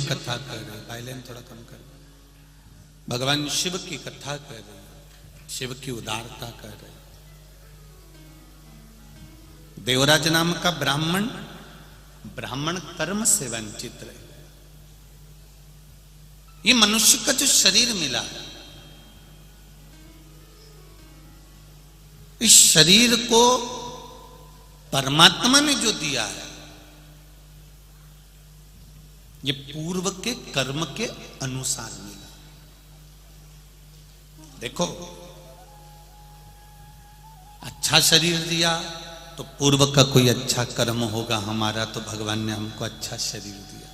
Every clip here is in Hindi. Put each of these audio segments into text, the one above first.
कथा कर रहे, वायलिन थोड़ा कम कर, भगवान शिव की कथा कर रहे, शिव की उदारता कर रहे। देवराज नाम का ब्राह्मण, ब्राह्मण कर्म से वंचित रहे। ये मनुष्य का जो शरीर मिला, इस शरीर को परमात्मा ने जो दिया है, ये पूर्व के कर्म के अनुसार मिला। देखो, अच्छा शरीर दिया तो पूर्व का कोई अच्छा कर्म होगा हमारा, तो भगवान ने हमको अच्छा शरीर दिया।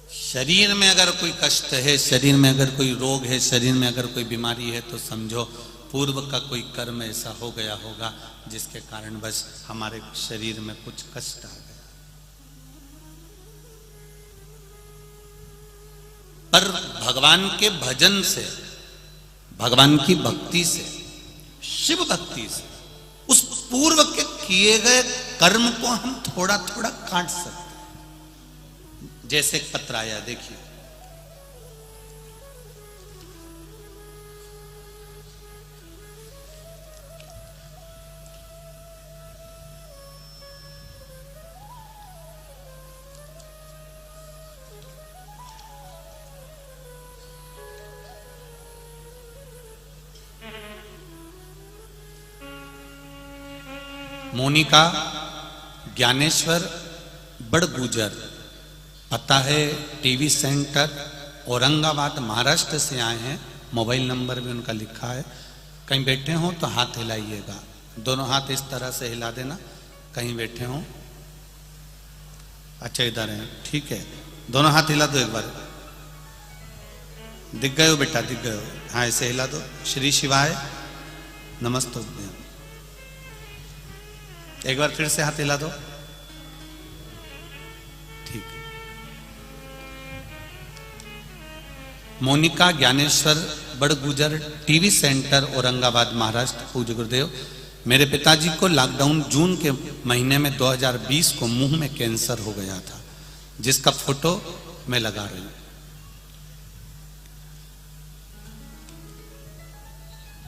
शरीर में अगर कोई कष्ट है, शरीर में अगर कोई रोग है, शरीर में अगर कोई बीमारी है, तो समझो पूर्व का कोई कर्म ऐसा हो गया होगा जिसके कारण बस हमारे शरीर में कुछ कष्ट आ गया। पर भगवान के भजन से, भगवान की भक्ति से, शिव भक्ति से, उस पूर्व के किए गए कर्म को हम थोड़ा थोड़ा काट सकते हैं। जैसे एक पत्र आया, देखिए, मोनिका ज्ञानेश्वर बड़गुजर, पता है टीवी सेंटर, औरंगाबाद महाराष्ट्र से आए हैं। मोबाइल नंबर भी उनका लिखा है। कहीं बैठे हो तो हाथ हिलाइएगा, दोनों हाथ इस तरह से हिला देना। कहीं बैठे हो, अच्छा इधर है, ठीक है, दोनों हाथ हिला दो एक बार। दिख गए हो बेटा, दिख गए हो? हाँ, ऐसे हिला दो। श्री शिवाय नमस्ते। एक बार फिर से हाथ हिला दो, ठीक है। Monika Gyaneshwar Badgujar, TV centre, Aurangabad Maharashtra. पूज्य गुरुदेव, मेरे पिताजी को लॉकडाउन जून के महीने में 2020 को मुंह में कैंसर हो गया था, जिसका फोटो मैं लगा रही हूं।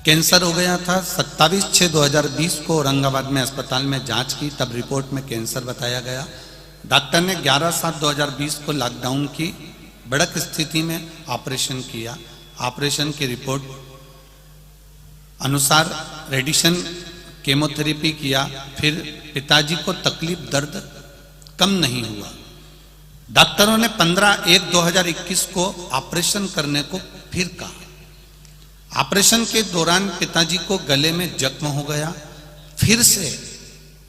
कैंसर हो गया था 27/6/2020 को औरंगाबाद में अस्पताल में जांच की, तब रिपोर्ट में कैंसर बताया गया। डॉक्टर ने 11/7/2020 को लॉकडाउन की बड़क स्थिति में ऑपरेशन किया। ऑपरेशन की रिपोर्ट अनुसार रेडिएशन केमोथेरेपी किया। फिर पिताजी को तकलीफ, दर्द कम नहीं हुआ। डॉक्टरों ने 15/1/2021 को ऑपरेशन करने को फिर कहा। ऑपरेशन के दौरान पिताजी को गले में जख्म हो गया। फिर से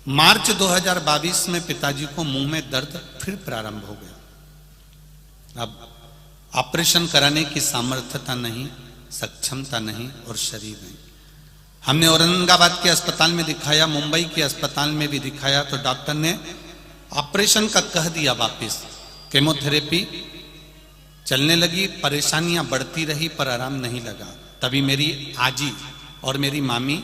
मार्च 2022 में पिताजी को मुंह में दर्द फिर प्रारंभ हो गया। अब ऑपरेशन कराने की सामर्थ्यता नहीं, सक्षमता नहीं और शरीर नहीं। हमने औरंगाबाद के अस्पताल में दिखाया, मुंबई के अस्पताल में भी दिखाया, तो डॉक्टर ने ऑपरेशन का कह दिया वापस। केमोथेरेपी चलने लगी, परेशानियां बढ़ती रही पर आराम नहीं लगा। तभी मेरी आजी और मेरी मामी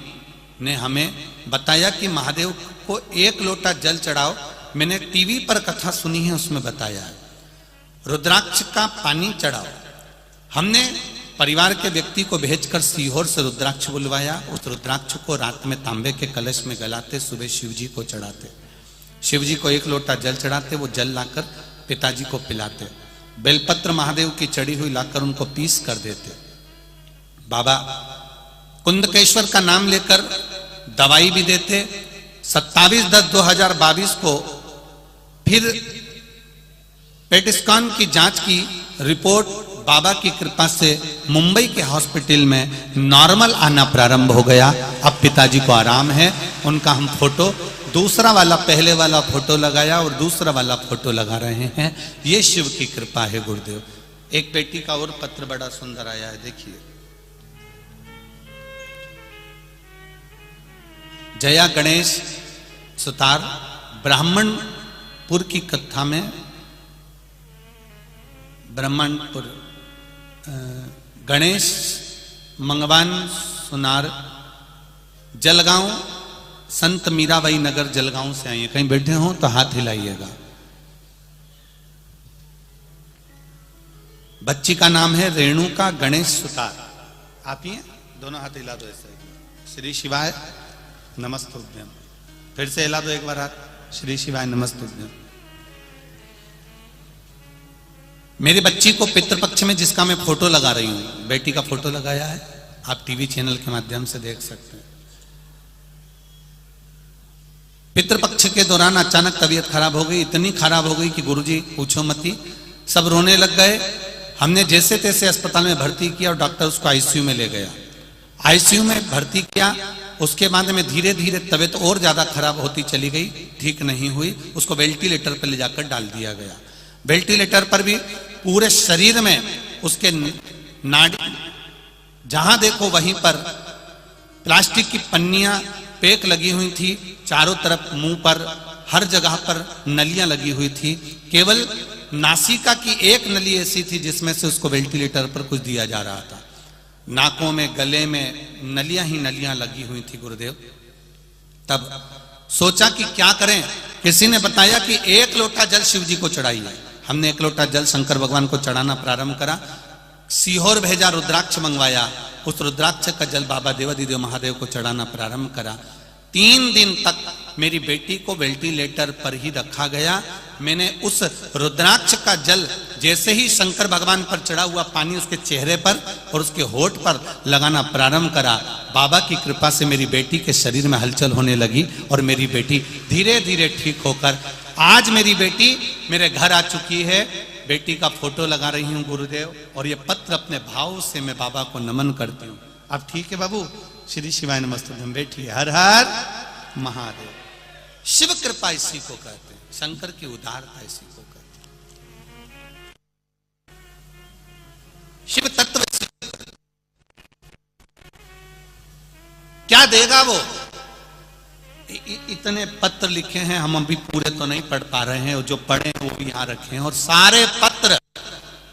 ने हमें बताया कि महादेव को 1 लोटा जल चढ़ाओ। मैंने टीवी पर कथा सुनी है, उसमें बताया है। रुद्राक्ष का पानी चढ़ाओ। हमने परिवार के व्यक्ति को भेजकर सीहोर से रुद्राक्ष बुलवाया। उस रुद्राक्ष को रात में तांबे के कलश में गलाते, सुबह शिव जी को चढ़ाते। शिव जी को 1 लोटा जल चढ़ाते, वो जल लाकर पिताजी को पिलाते। बेलपत्र महादेव की चढ़ी हुई लाकर उनको पीस कर देते। बाबा कुंदकेश्वर का नाम लेकर दवाई भी देते। 27/10/2022 को फिर पेट स्कैन की जांच की रिपोर्ट बाबा की कृपा से मुंबई के हॉस्पिटल में नॉर्मल आना प्रारंभ हो गया। अब पिताजी को आराम है। उनका हम फोटो, दूसरा वाला, पहले वाला फोटो लगाया और दूसरा वाला फोटो लगा रहे हैं। ये शिव की कृपा है गुरुदेव। एक बेटी का और पत्र बड़ा सुंदर आया है, देखिए। जया गणेश सुतार, ब्राह्मणपुर की कथा में, ब्राह्मणपुर गणेश मंगवान सुनार, जलगांव संत मीराबाई नगर जलगांव से आई है, कहीं बैठे हो तो हाथ हिलाइएगा। बच्ची का नाम है रेणुका गणेश सुतार। आप ही हैं? दोनों हाथ हिला दो ऐसे। श्री शिवाय नमस्तुभ्यम। फिर से हिला दो एक बार हाथ। श्री शिवाय नमस्तुभ्यम। मेरी बच्ची को पितृपक्ष में जिसका मैं फोटो लगा रही हूं, बेटी का फोटो लगाया है, आप टीवी चैनल के माध्यम से देख सकते हैं। पितृपक्ष के दौरान अचानक तबीयत खराब हो गई, इतनी खराब हो गई कि गुरुजी पूछो मती, सब रोने लग गए। हमने जैसे तैसे अस्पताल में भर्ती किया और डॉक्टर उसको आईसीयू में ले गया। आईसीयू में भर्ती किया, उसके बाद में धीरे धीरे तबीयत और ज्यादा खराब होती चली गई, ठीक नहीं हुई। उसको वेंटिलेटर पर ले जाकर डाल दिया गया। वेंटिलेटर पर भी पूरे शरीर में उसके नाड़ी, जहां देखो वहीं पर प्लास्टिक की पन्नियां पैक लगी हुई थी, चारों तरफ मुंह पर हर जगह पर नलियां लगी हुई थी। केवल नासिका की एक नली ऐसी थी जिसमें से उसको वेंटिलेटर पर कुछ दिया जा रहा था। नाकों में, गले में नलियां ही नलियां लगी हुई थी गुरुदेव। तब सोचा कि क्या करें। किसी ने बताया कि एक लोटा जल शिव जी को चढ़ाइए। हमने एक लोटा जल शंकर भगवान को चढ़ाना प्रारंभ करा। सीहोर भेजा, रुद्राक्ष मंगवाया, उस रुद्राक्ष का जल बाबा देवादिदेव महादेव को चढ़ाना प्रारंभ करा। 3 दिन तक मेरी बेटी को वेंटिलेटर पर ही रखा गया। मैंने उस रुद्राक्ष का जल जैसे ही शंकर भगवान पर चढ़ा हुआ पानी उसके चेहरे पर और उसके होठ पर लगाना प्रारंभ करा, बाबा की कृपा से मेरी बेटी के शरीर में हलचल होने लगी और मेरी बेटी धीरे धीरे ठीक होकर आज मेरी बेटी मेरे घर आ चुकी है। बेटी का फोटो लगा रही हूं गुरुदेव, और ये पत्र अपने भाव से मैं बाबा को नमन करती हूँ। अब ठीक है बाबू? श्री शिवाय नमस्तुभ्यम। बैठिए। हर हर महादेव। शिव कृपा इसी को कहते हैं, शंकर की उदारता इसी को कहते हैं। शिव तत्व इसी को कहते हैं। क्या देगा वो? इतने पत्र लिखे हैं, हम अभी पूरे तो नहीं पढ़ पा रहे हैं, और जो पढ़े वो भी यहां रखे हैं, और सारे पत्र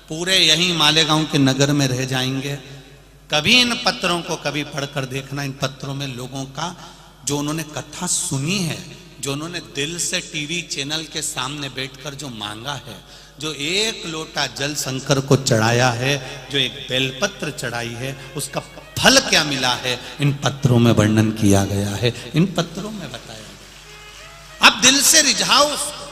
पूरे यहीं मालेगांव के नगर में रह जाएंगे। कभी इन पत्रों को कभी पढ़कर देखना। इन पत्रों में लोगों का जो उन्होंने कथा सुनी है, जो उन्होंने दिल से टीवी चैनल के सामने बैठकर जो मांगा है, जो एक लोटा जल शंकर को चढ़ाया है, जो एक बेलपत्र चढ़ाई है, उसका फल क्या मिला है, इन पत्रों में वर्णन किया गया है, इन पत्रों में बताया गया। आप दिल से रिझाओ उसको।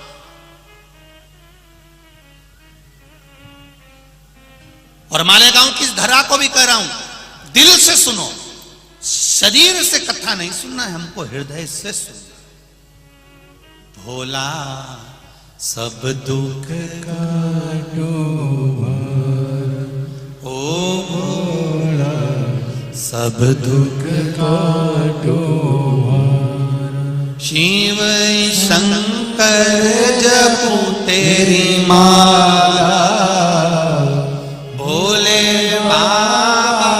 और मालेगांव की इस धरा को भी कह रहा हूं, दिल से सुनो। शरीर से कथा नहीं सुनना है हमको, हृदय से सुनना। भोला सब दुख काटो ओ भोला सब दुख काटो। शिव शंकर जपू तेरी माला, भोले बाबा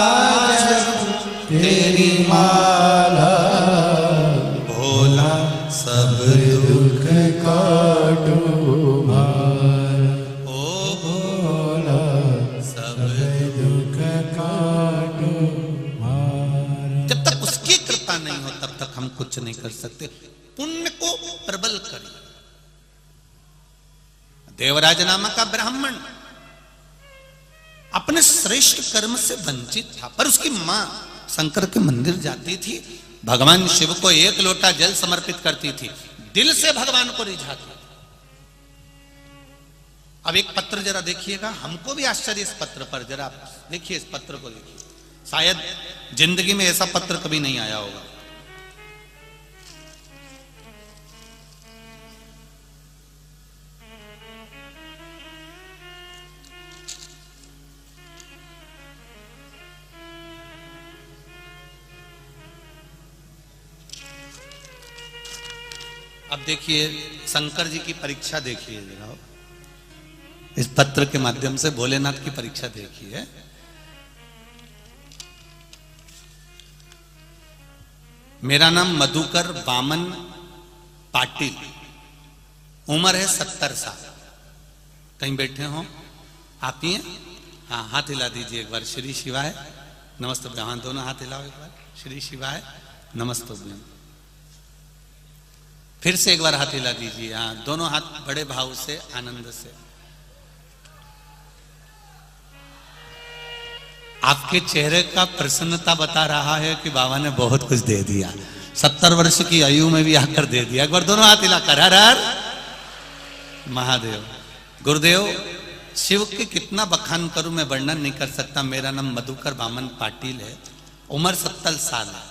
जपू तेरी माला। भोला सब दुख काटो भार, ओ भोला सब दुख काटो भार। जब तक उसकी कृपा नहीं हो तब तक हम कुछ नहीं कर सकते। पुण्य को प्रबल करिए। देवराज नामक का ब्राह्मण अपने श्रेष्ठ कर्म से वंचित था, पर उसकी मां शंकर के मंदिर जाती थी, भगवान शिव को एक लोटा जल समर्पित करती थी, दिल से भगवान को रिझाती थी। अब एक पत्र जरा देखिएगा, हमको भी आश्चर्य इस पत्र पर। जरा देखिए, इस पत्र को देखिए। शायद जिंदगी में ऐसा पत्र कभी नहीं आया होगा। अब देखिए, शंकर जी की परीक्षा देखिए जरा। इस पत्र के माध्यम से भोलेनाथ की परीक्षा देखिए। मेरा नाम मधुकर वामन पाटिल, उम्र है 70 साल। कहीं बैठे हो आप ही हैं? हाँ, हाथ हिला दीजिए एक बार। श्री शिवाय नमस्तुभ्यम। हाँ, दोनों हाथ हिलाओ एक बार। श्री शिवाय नमस्तुभ्यम। फिर से एक बार हाथ हिला दीजिए। हाँ, दोनों हाथ बड़े भाव से, आनंद से। आपके चेहरे का प्रसन्नता बता रहा है कि बाबा ने बहुत कुछ दे दिया। 70 वर्ष की आयु में भी आकर दे दिया। एक बार दोनों हाथ हिलाकर हर हर महादेव। गुरुदेव, शिव के कितना बखान करूं मैं, वर्णन नहीं कर सकता। मेरा नाम मधुकर बामन पाटिल है, उम्र 70 साल है।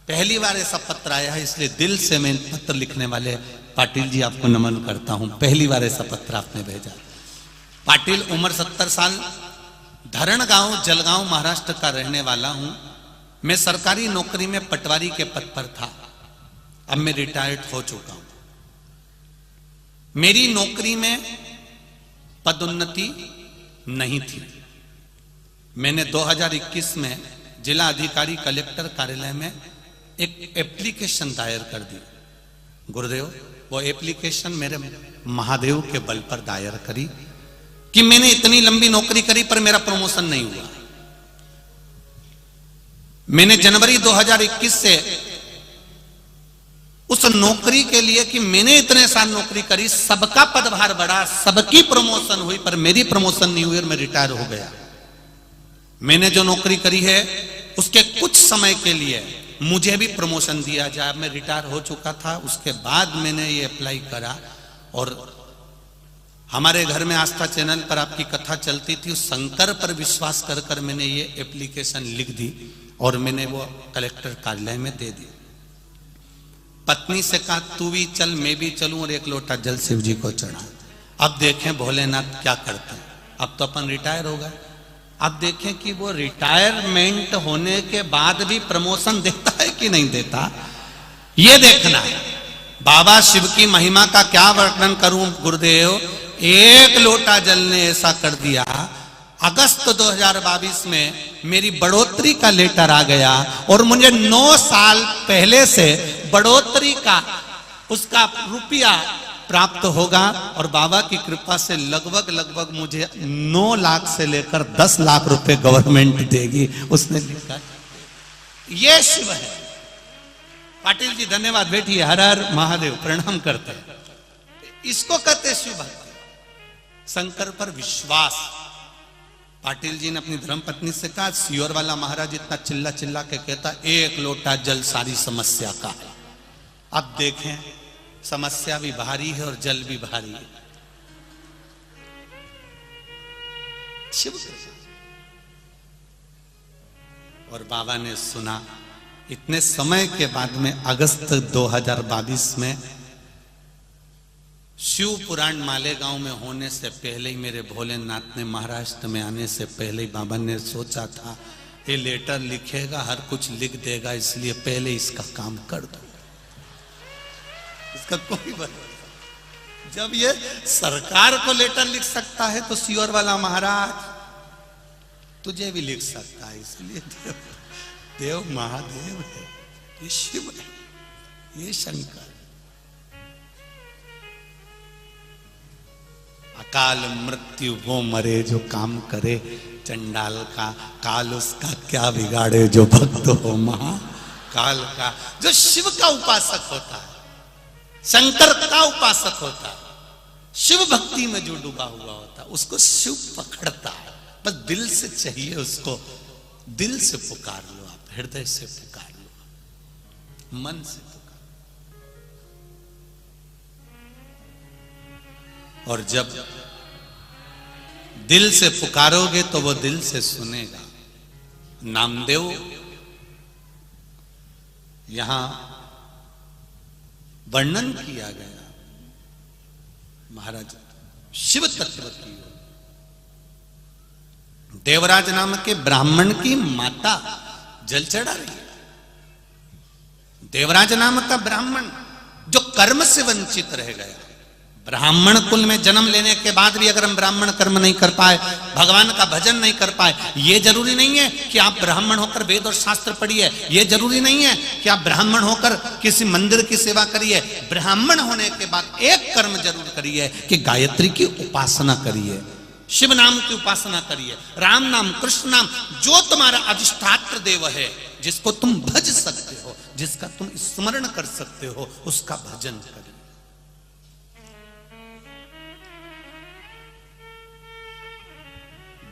पहली बार ऐसा पत्र आया है, इसलिए दिल से मैं पत्र लिखने वाले पाटिल जी आपको नमन करता हूं। पहली बार ऐसा पत्र आपने भेजा। पाटिल, उम्र 70 साल, धरण गांव, जलगांव, महाराष्ट्र का रहने वाला हूं। मैं सरकारी नौकरी में पटवारी के पद पर था। अब मैं रिटायर्ड हो चुका हूं। मेरी नौकरी में पदोन्नति नहीं थी। मैंने 2021 में जिला अधिकारी कलेक्टर कार्यालय में एक एप्लीकेशन दायर कर दी। गुरुदेव, वो एप्लीकेशन मेरे महादेव के बल पर दायर करी कि मैंने इतनी लंबी नौकरी करी पर मेरा प्रमोशन नहीं हुआ। मैंने जनवरी 2021 से उस नौकरी के लिए कि मैंने इतने साल नौकरी करी, सबका पदभार बढ़ा, सबकी प्रमोशन हुई, पर मेरी प्रमोशन नहीं हुई और मैं रिटायर हो गया। मैंने जो नौकरी करी है उसके कुछ समय के लिए मुझे भी प्रमोशन दिया जाए। मैं रिटायर हो चुका था। उसके बाद मैंने ये अप्लाई करा और हमारे घर में आस्था चैनल पर आपकी कथा चलती थी, उस शंकर पर विश्वास कर कर मैंने ये एप्लीकेशन लिख दी और मैंने वो कलेक्टर कार्यालय में दे दी। पत्नी से कहा तू भी चल, मैं भी चलूं और एक लोटा जल शिव जी को चढ़ा। अब देखें भोलेनाथ क्या करते हैं। अब तो अपन रिटायर हो गए। अब देखें कि वो रिटायरमेंट होने के बाद भी प्रमोशन देता है कि नहीं देता, ये देखना है। बाबा शिव की महिमा का क्या वर्णन करूं गुरुदेव। एक लोटा जल ने ऐसा कर दिया, अगस्त 2022 में मेरी बढ़ोतरी का लेटर आ गया और मुझे 9 साल पहले से बढ़ोतरी का उसका रुपया प्राप्त होगा और बाबा की कृपा से लगभग मुझे 9 लाख से लेकर 10 लाख रुपए गवर्नमेंट देगी। उसने लिखा ये शिव है। पाटिल जी धन्यवाद, बैठिए। हर हर महादेव, प्रणाम करते हैं। इसको कहते शिव भक्ति, शंकर पर विश्वास। पाटिल जी ने अपनी धर्मपत्नी से कहा सियोर वाला महाराज इतना चिल्ला चिल्ला के कहता एक लोटा जल सारी समस्या का है। अब देखें, समस्या भी भारी है और जल भी भारी है। शिव और बाबा ने सुना। इतने समय के बाद में अगस्त 2022 में शिव पुराण मालेगांव में होने से पहले ही मेरे भोलेनाथ ने महाराष्ट्र में आने से पहले ही बाबा ने सोचा था ये लेटर लिखेगा, हर कुछ लिख देगा, इसलिए पहले इसका काम कर दो। इसका कोई भरोसा। जब ये सरकार को लेटर लिख सकता है तो सियोर वाला महाराज तुझे भी लिख सकता है। इसलिए देव महादेव है, ये शिव है, ये शंकर। अकाल मृत्यु वो मरे जो काम करे, चंडाल का काल उसका क्या बिगाड़े जो भक्त हो महाकाल का। जो शिव का उपासक होता है, शंकर का उपासक होता है, शिव भक्ति में जो डूबा हुआ होता है, उसको शिव पकड़ता है। बस दिल से चाहिए उसको, दिल से पुकार लो आप, हृदय से पुकार लो, मन से पुकार। और जब दिल से पुकारोगे तो वो दिल से सुनेगा। नामदेव यहां वर्णन किया गया महाराज शिव तत्व की। देवराज नाम के ब्राह्मण की माता जल चढ़ा रही है। देवराज नाम का ब्राह्मण जो कर्म से वंचित रह गया, ब्राह्मण कुल में जन्म लेने के बाद भी अगर हम ब्राह्मण कर्म नहीं कर पाए, भगवान का भजन नहीं कर पाए, ये जरूरी नहीं है कि आप ब्राह्मण होकर वेद और शास्त्र पढ़िए, ये जरूरी नहीं है कि आप ब्राह्मण होकर किसी मंदिर की सेवा करिए। ब्राह्मण होने के बाद एक कर्म जरूर करिए कि गायत्री की उपासना करिए। शिव नाम की उपासना करिए, राम नाम, कृष्ण नाम, जो तुम्हारा अधिष्ठात्र देव है, जिसको तुम भज सकते हो, जिसका तुम स्मरण कर सकते हो, उसका भजन करिए।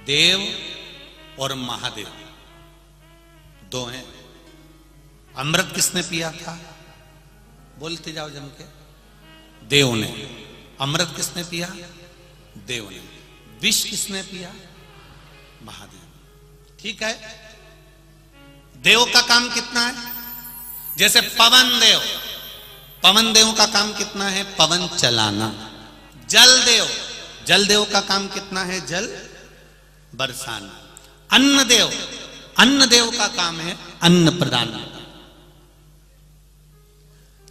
देव और महादेव दो हैं। अमृत किसने पिया था? बोलते जाओ जम के। देव ने। अमृत किसने पिया? देव ने। विष किसने पिया? महादेव। ठीक है, देव का काम कितना है? जैसे पवन देव, पवन देव का काम कितना है? पवन चलाना। जल देव, जल देव का काम कितना है? जल बरसाना। अन्न देव, अन्न देव का काम है अन्न प्रदान।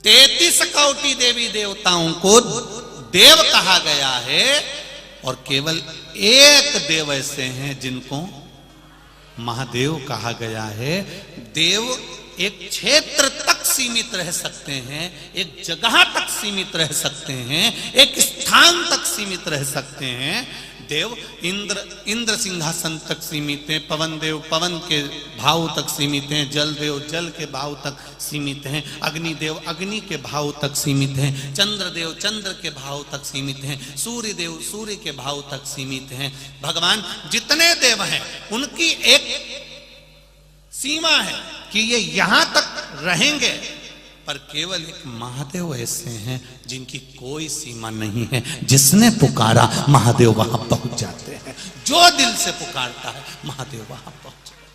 33 कोटि देवी देवताओं को देव कहा गया है और केवल एक देव ऐसे हैं जिनको महादेव कहा गया है। देव एक क्षेत्र तक सीमित रह सकते हैं, एक जगह तक सीमित रह सकते हैं, एक स्थान तक सीमित रह सकते हैं। देव इंद्र सिंहासन तक सीमित हैं, पवन देव पवन के भाव तक सीमित हैं, जल देव जल के भाव तक सीमित हैं, अग्नि देव अग्नि के भाव तक सीमित हैं, चंद्र देव चंद्र के भाव तक सीमित हैं, सूर्य देव सूर्य के भाव तक सीमित हैं। भगवान जितने देव हैं उनकी एक सीमा है कि ये यहां तक रहेंगे, पर केवल एक महादेव ऐसे हैं जिनकी कोई सीमा नहीं है। जिसने पुकारा महादेव वहां पहुंच जाते हैं। जो दिल से पुकारता है महादेव वहां पहुंच जाते हैं।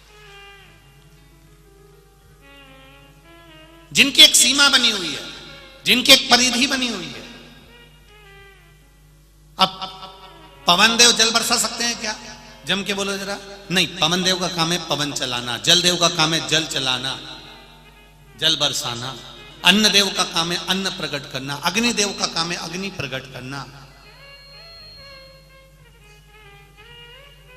जिनकी एक सीमा बनी हुई है, जिनकी एक परिधि बनी हुई है। अब पवन देव जल बरसा सकते हैं क्या? जम के बोलो जरा। नहीं, पवन देव का काम है पवन चलाना, जल देव का काम है जल चलाना, जल बरसाना। अन्न देव का काम है अन्न प्रकट करना, अग्नि देव का काम है अग्नि प्रकट करना,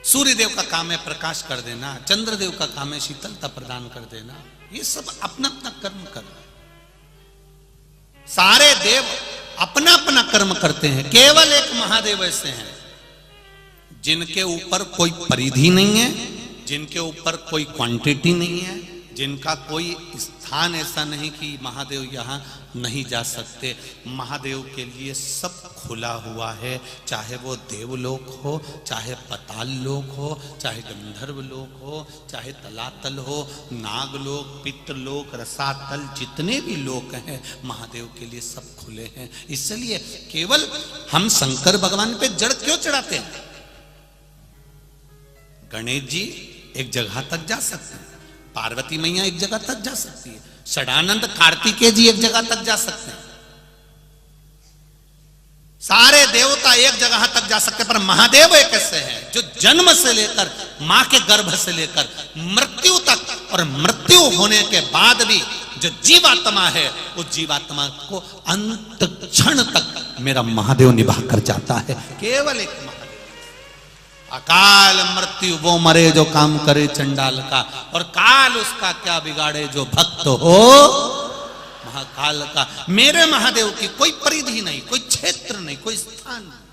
सूर्य देव का काम है प्रकाश कर देना, चंद्र देव का काम है शीतलता प्रदान कर देना। ये सब अपना अपना कर्म कर रहे हैं। सारे देव अपना अपना कर्म करते हैं। केवल एक महादेव ऐसे हैं जिनके ऊपर कोई परिधि नहीं है, जिनके ऊपर कोई क्वांटिटी नहीं है, जिनका कोई स्थान ऐसा नहीं कि महादेव यहाँ नहीं जा सकते। महादेव के लिए सब खुला हुआ है, चाहे वो देवलोक हो, चाहे पाताल लोक हो, चाहे गंधर्व लोक हो, चाहे तलातल हो, नागलोक, पितृलोक, रसातल, जितने भी लोक हैं महादेव के लिए सब खुले हैं। इसलिए केवल हम शंकर भगवान पे जड़ क्यों चढ़ाते हैं? गणेश जी एक जगह तक जा सकते हैं, पार्वती मैया एक जगह तक जा सकती है, षडानंद कार्तिकेय जी एक जगह तक जा सकते हैं, सारे देवता एक जगह तक जा सकते हैं। पर महादेव एक ऐसे हैं जो जन्म से लेकर मां के गर्भ से लेकर मृत्यु तक, और मृत्यु होने के बाद भी जो जीवात्मा है उस जीवात्मा को अंत क्षण तक मेरा महादेव निभा कर जाता है। केवल एक महादेव। अकाल मृत्यु वो मरे जो काम करे चंडाल का, और काल उसका क्या बिगाड़े जो भक्त हो महाकाल का। मेरे महादेव की कोई परिधि नहीं, कोई क्षेत्र नहीं, कोई स्थान नहीं।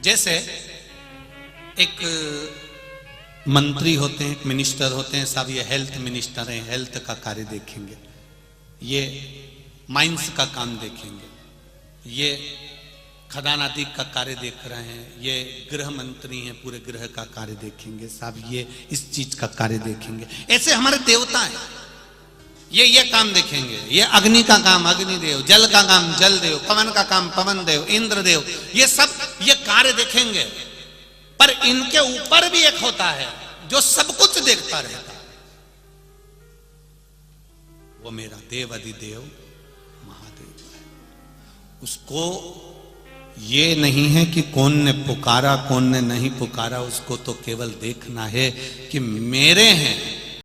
जैसे एक मंत्री होते हैं, एक मिनिस्टर होते हैं, साहब ये हेल्थ मिनिस्टर हैं, हेल्थ का कार्य देखेंगे, ये माइंस का काम देखेंगे, ये खदानादी का कार्य देख रहे हैं, ये गृह मंत्री हैं, पूरे गृह का कार्य देखेंगे, साहब ये इस चीज का कार्य देखेंगे। ऐसे हमारे देवता हैं, ये काम देखेंगे, ये अग्नि का काम अग्निदेव, जल का काम जल देव, पवन का काम पवन देव, इंद्र देव, ये सब ये कार्य देखेंगे। पर इनके ऊपर भी एक होता है जो सब कुछ देखता रहता है, वो मेरा देव अधिदेव महादेव है। उसको ये नहीं है कि कौन ने पुकारा कौन ने नहीं पुकारा, उसको तो केवल देखना है कि मेरे हैं